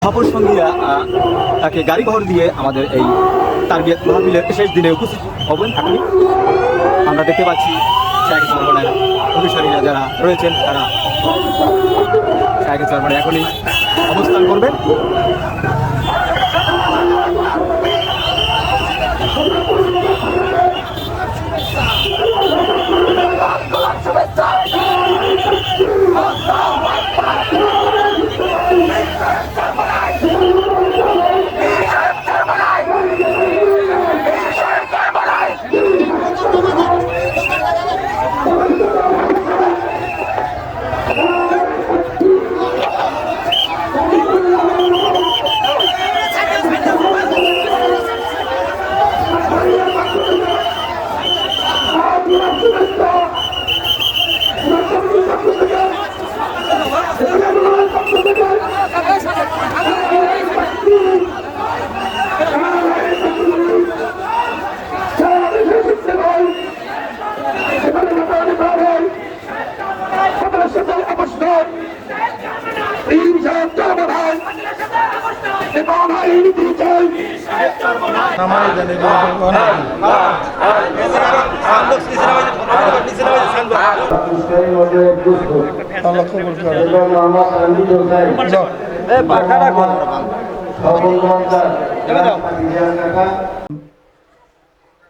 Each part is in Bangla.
অপর সঙ্গীরা তাকে গাড়ি বহর দিয়ে আমাদের এই তারবিয়াত মাহফিলের শেষ দিনে উপস্থিত হবেন। এখনই আমরা দেখতে পাচ্ছি শায়েখ চরমনের অনুসারীরা যারা রয়েছেন তারা শায়েখ চরমনে এখনই অবস্থান করবেন।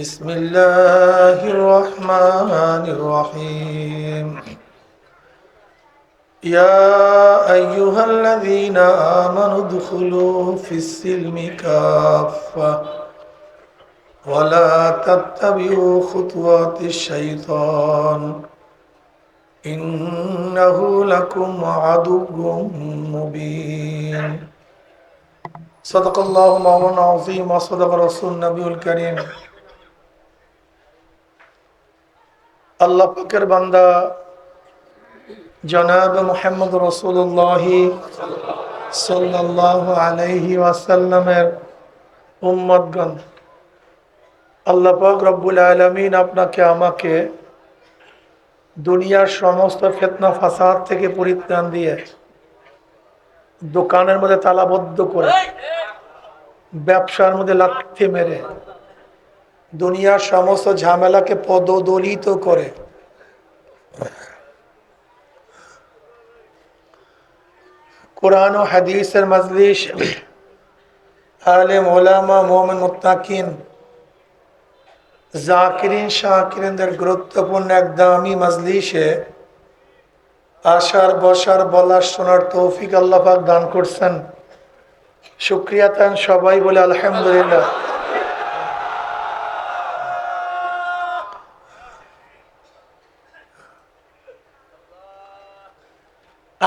بسم الله الرحمن الرحيم يا أيها الذين آمنوا ادخلوا في السلم كافة ولا تتبعوا خطوات الشيطان إنه لكم عدو مبين صدق الله مولانا العظيم وصدق رسول النبي الكريم আল্লাহ পাকের বান্দা জনাব মুহাম্মদ রাসূলুল্লাহ সাল্লাল্লাহু আলাইহি ওয়াসাল্লামের উম্মতগণ, আল্লাহ পাক রব্বুল আলামিন আপনাকে আমাকে দুনিয়ার সমস্ত ফিতনা ফাসাদ থেকে পরিত্রাণ দিয়ে দোকানের মধ্যে তালাবদ্ধ করে ব্যবসার মধ্যে লাথি মেরে দুনিয়ার সমস্ত ঝামেলাকে পদদলিত করে কোরআন ও হাদিসের মজলিস, আলেম ওলামা, মুমিন মুত্তাকিন, জাকিরিন শাকিরিনদের গুরুত্বপূর্ণ এক দামি মজলিসে আসার বসার বলার শোনার তৌফিক আল্লাহ পাক দান করছেন। শুকরিয়া তান সবাই বলে আলহামদুলিল্লাহ।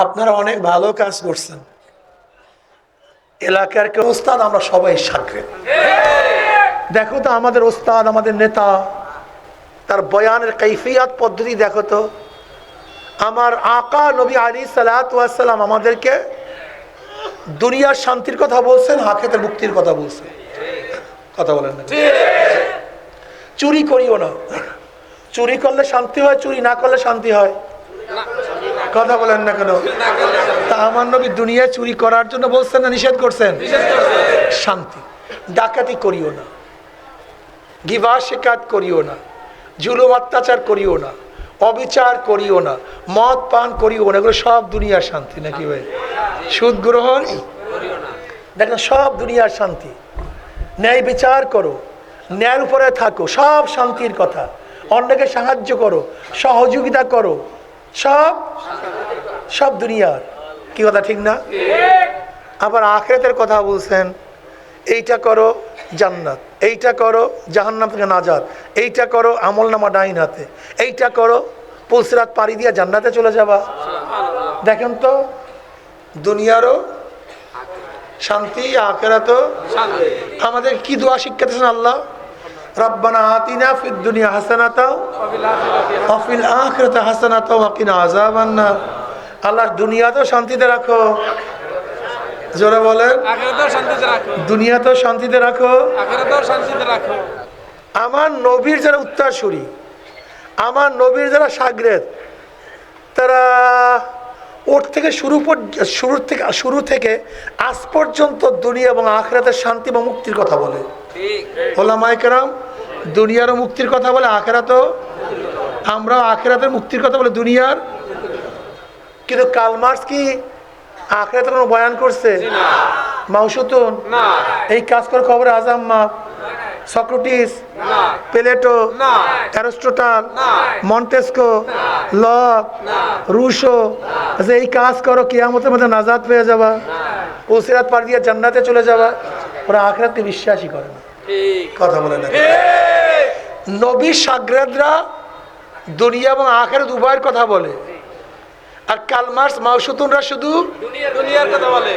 আপনারা অনেক ভালো কাজ করছেন। এলাকার কে ওস্তাদ, আমরা সবাই সাক্ষী। দেখো তো আমাদের ওস্তাদ, আমাদের নেতা, তার বয়ানের কাইফিয়াত পদ্ধতি দেখো তো। আমার আকা নবী আলাইহিস সালাতু ওয়াস সালাম আমাদেরকে দুনিয়ার শান্তির কথা বলছেন, আখিরাতের মুক্তির কথা বলছেন। কথা বলেন না? চুরি করিও না। চুরি করলে শান্তি হয়, চুরি না করলে শান্তি হয়। কথা বলেন না কেন? তা আমার নবী দুনিয়ায় চুরি করার জন্য বলছেন না নিষেধ করছেন? শান্তি। ডাকাতি করিও না, গিবত শিকায়ত করিও না, জুলুম অত্যাচার করিও না, অবিচার করিও না, মদ পান করিও না। এগুলো সব দুনিয়ার শান্তি নাকি ভাই? সুদ গ্রহণ দেখেন সব দুনিয়ার শান্তি। ন্যায় বিচার করো, ন্যায়ের উপরে থাকো, সব শান্তির কথা। অন্যকে সাহায্য করো, সহযোগিতা করো, সব সব দুনিয়ার। কি কথা ঠিক না? আবার আখিরাতের কথা বলছেন, এইটা করো জান্নাত, এইটা করো জাহান্নাম থেকে নাজাত, এইটা করো আমলনামা ডাইন হাতে, এইটা করো পুলসিরাত পাড়ি দিয়া জান্নাতে চলে যাবা। দেখেন তো দুনিয়ারও শান্তি, আখিরাতও শান্তি। আমাদের কি দোয়া শিক্ষাতেছেন আল্লাহ? রব্বানা আতিনা ফিদ দুনিয়া হাসানাতাও ওয়া ফিল আখিরাতি হাসানাতাও ওয়া কিনা আযাবান নার। আল্লাহ দুনিয়াতেও শান্তিতে রাখো, জোরে বলেন, আখিরাতেও শান্তিতে রাখো। দুনিয়াতেও শান্তিতে রাখো, আখিরাতেও শান্তিতে রাখো। আমার নবীর যারা উত্তরসূরি, আমার নবীর যারা শাগরেদ, তারা ওর থেকে শুরু থেকে আজ পর্যন্ত দুনিয়া এবং আখিরাতের শান্তি বা মুক্তির কথা বলে। ওলামায়ে কেরাম দুনিয়ারও মুক্তির কথা বলে, আখিরাতও, আমরা আখিরাতের মুক্তির কথা বলে দুনিয়ার। কিন্তু কার্ল মার্কস কি আখিরাতের কোনো বয়ান করছে? মাউসুতুন এই কাজ করে খবরে আজম মাপ, Socrates, Plato, Aristotle, Montesquieu, Locke, Rousseau, যে এই কাজ করো কিয়ামতের মধ্যে নাজাত পেয়ে যাবা, পুলসিরাত পার দিয়ে জান্নাতে চলে যাবা, ওরা আখিরাতকে বিশ্বাসই করে না। কথা বলে না। নবী শাগরেদরা দুনিয়া এবং আখিরাত উভয়ের কথা বলে, আর কার্ল মার্কস মাউসুতুনরা শুধু দুনিয়ার কথা বলে।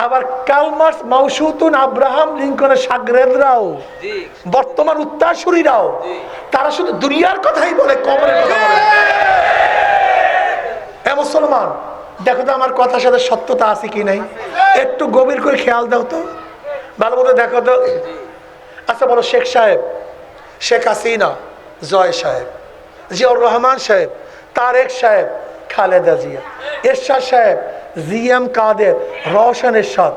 আবার কার্ল মার্কস মাউসুতুন আব্রাহাম লিঙ্কনের শাগরেদরাও বর্তমান উত্তরসূরিরাও তারা শুধু দুনিয়ার কথাই বলে, কবরের কথা বলে। এ মুসলমান, দেখো তো আমার কথার সাথে সত্যতা আছে কি নাই, একটু গভীর করে খেয়াল দাও তো, ভালো মতো দেখো তো। আচ্ছা বলো, শেখ সাহেব, শেখ হাসিনা, জয় সাহেব, জিয়াউর রহমান সাহেব, তারেক সাহেব, খালেদা জিয়া, এরশাদ সাহেব, জিএম কাদের, রওশন এরশাদ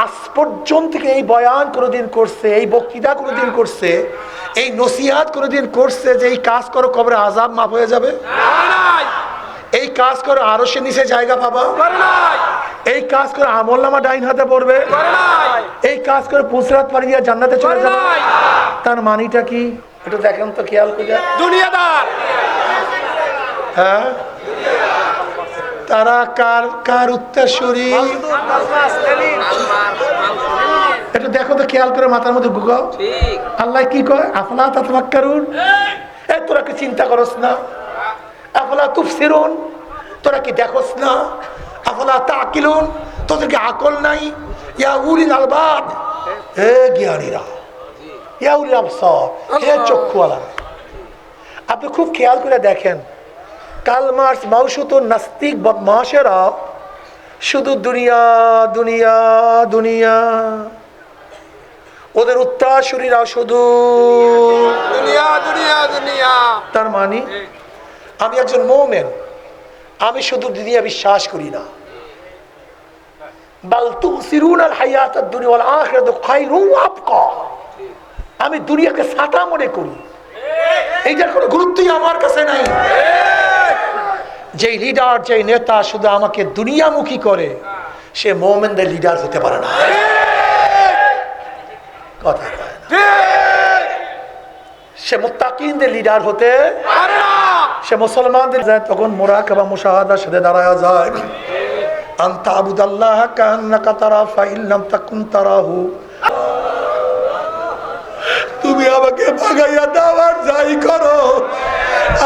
আজ পর্যন্ত এই বয়ান কোনোদিন করছে, এই বক্তৃতা কোনোদিন করছে, এই নসিহাত কোনোদিন করছে যে এই কাজ করো কবরে আযাব মাফ হয়ে যাবে? এই কাজ করো আরশের নিচে জায়গা পাবা? এই কাজ করে আমলনামা ডাইন হাতে পড়বে? এই কাজ করে পুলসিরাত পাড়ি দিয়ে জান্নাতে চলে যাবে? তার মানিটা কি একটু দেখেন তো, খেয়াল করে। দুনিয়াদার, হ্যাঁ, তারা কার উত্তরসূরি একটু দেখো তো, খেয়াল করে মাথার মধ্যে ঢুকাও। আল্লাহ কি কয়? আফলা তাতাফাক্কারুন, এই তোরা কি চিন্তা করস না? আফলা তুবসিরুন, তোরা কি দেখোস না? আফলা তাকিলুন, তোদেরকে আকল নাই? ইয়া উলিল আলবাব, হে জ্ঞানীরা, ইয়া উলিল আবসার, হে চক্ষুওয়ালা। আপনি খুব খেয়াল করে দেখেন, কার্ল মার্কস মাউসুতুন নাস্তিক বদমাশেরা শুধু দুনিয়া দুনিয়া দুনিয়া, ওদের উত্তরসূরিরা শুধু দুনিয়া দুনিয়া দুনিয়া। তার মানে আমি একজন মুমিন, আমি শুধু দুনিয়া বিশ্বাস করি না, বাল তুসিরুনাল হায়াতাদ দুনিয়া ওয়াল আখিরাতু খায়রুন ওয়া আবকা, আমি দুনিয়াকে ছাতা মনে করি, এইটার কোনো গুরুত্বই আমার কাছে নাই। যেই লিডার, যেই নেতা শুধু আমাকে দুনিয়ামুখী করে, সে মুমিনদের লিডার হতে পারে না। কথা কয় না। সে মুত্তাকিনদের লিডার হতে পারে না। সে মুসলমানদের যায় তখন মুরাকাবা মুশাহাদার সাথে দাঁড়ায়া যায়, আনতা আবুদাল্লাহ কান্নাকা তারা ফাইল লাম তাকুন তারাহু, তুমি আমাকে ভাগাইয়া দাও আর যাই করো,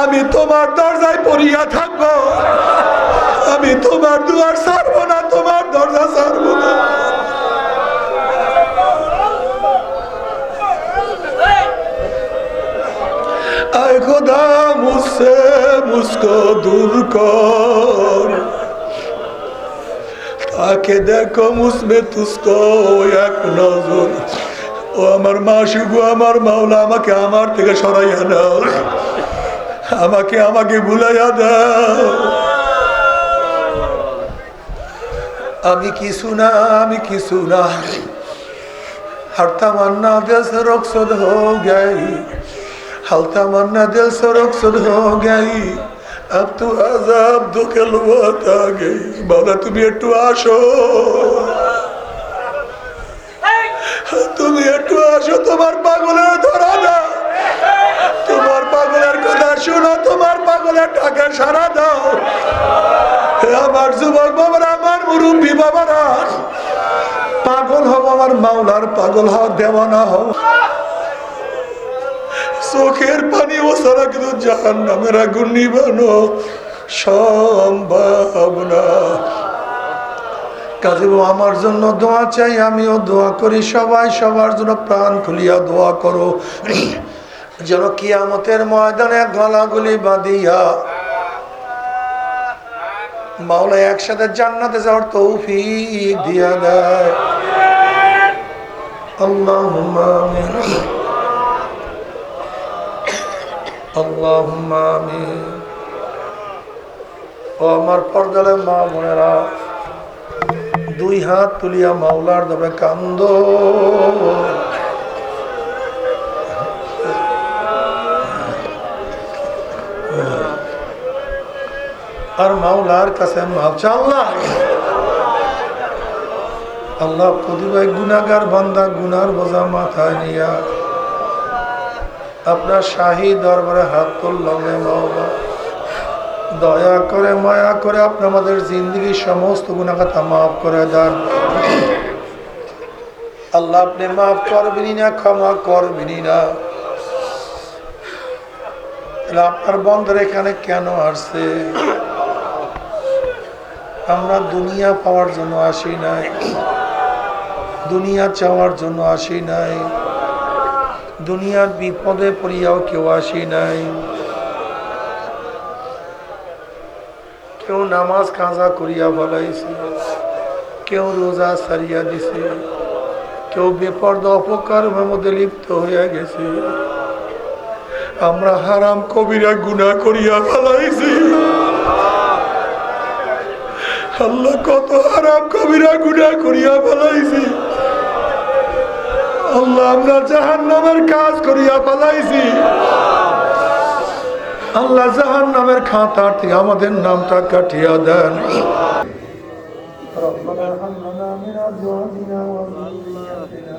আমি তোমার দরজায় পড়িয়া থাকবো, আমি তোমার দুয়ার ছাড়বো না, তোমার দরজা ছাড়বো না। আয় খোদা মুঝসে মুঝকো দূর কর, তাকে দেখো মুঝমে তুঝকো এক নজর। ও আমার মাশিক, আমার মাওলা, আমাকে আমার থেকে সরাইয়া দাও, আমাকে ভুলাইয়া দাও। আমি কিছু না, हर तमन्ना दिल से रुखसत हो गई, हर तमन्ना दिल से रुखसत हो गई, अब तो अज़ाब दुख लुआत आ गई। मौला তুমি একটু আসো, তুমি একটু আসো, তোমার পাগলের ধরা দাও, তোমার পাগলের কথা শোনো, তোমার পাগলের টাকা সারা দাও। আমার যুবক বাবারা, আমার মুরব্বী বাবারা, পাগল হব আমার মাওলার, পাগল হও, দেওয়ানা হও। চোখের পানি ও সারা কিন্তু জাহান্নামের আগুন নিবানো সম্ভব না। কাজে আমার জন্য দোয়া চাই, আমিও দোয়া করি, সবাই সবার জন্য প্রাণ খুলিয়া দোয়া করো, যেন কিয়ামতের ময়দানে গলাগুলি বাঁধিয়া মাওলা একসাথে জান্নাতে যাওয়ার তৌফিক দিয়া দেয়। আল্লাহুম্মা আমিন, আল্লাহুম্মা আমিন। ও আমার পর্দালে মা বোনেরা, দুই হাত তুলিয়া মাওলার দবে কান্দ। আর মাওলার কাছে মাপ চা। আল্লাহ আল্লাহ প্রতিভাই গুনাহগার বান্দা গুনার বোঝা মাথায় নিয়া আপনার শাহী দরবারে হাত তুললাম। মাওলা দয়া করে মায়া করে আপনি আমাদের জিন্দগির সমস্ত গুনাহ খাতা মাফ করে দেন। আল্লাহ আপনি মাফ করবেনই না, ক্ষমা করবেনই না। আপনার বন্ধুর এখানে কেন আসছে? আমরা দুনিয়া পাওয়ার জন্য আসি নাই, দুনিয়া চাওয়ার জন্য আসি নাই, দুনিয়ার বিপদে পড়িয়াও কেউ আসি নাই। কেউ নামাজ কাজা করিয়া ফলাইছে, কেউ রোজা সারিয়া দিছে, কেউ বেপরদা অপকর্মের মধ্যে লিপ্ত হইয়া গেছে। আমরা হারাম কবিরা গুনাহ করিয়া ফলাইছি। আল্লাহ কত হারাম কবিরা গুনাহ করিয়া ফলাইছি। আল্লাহ আমরা জাহান্নামের কাজ করিয়া ফলাইছি। আল্লাহ জাহান্নামের খাতার থেকে আমাদের নামটা কাটিয়া দেন। ربنا هب لنا من ازواجنا وذرياتنا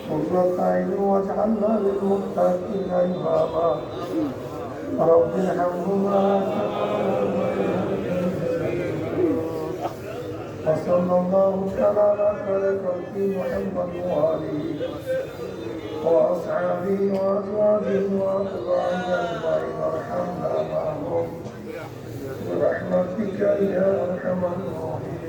قرة اعين واجعلنا للمتقين اماما رب ارحمهما وصلى الله تعالى على خير خلقه محمد وآله وأصحابه وأزواجه وأتباعه أجمعين وارحمنا معهم برحمتك يا أرحم الراحمين.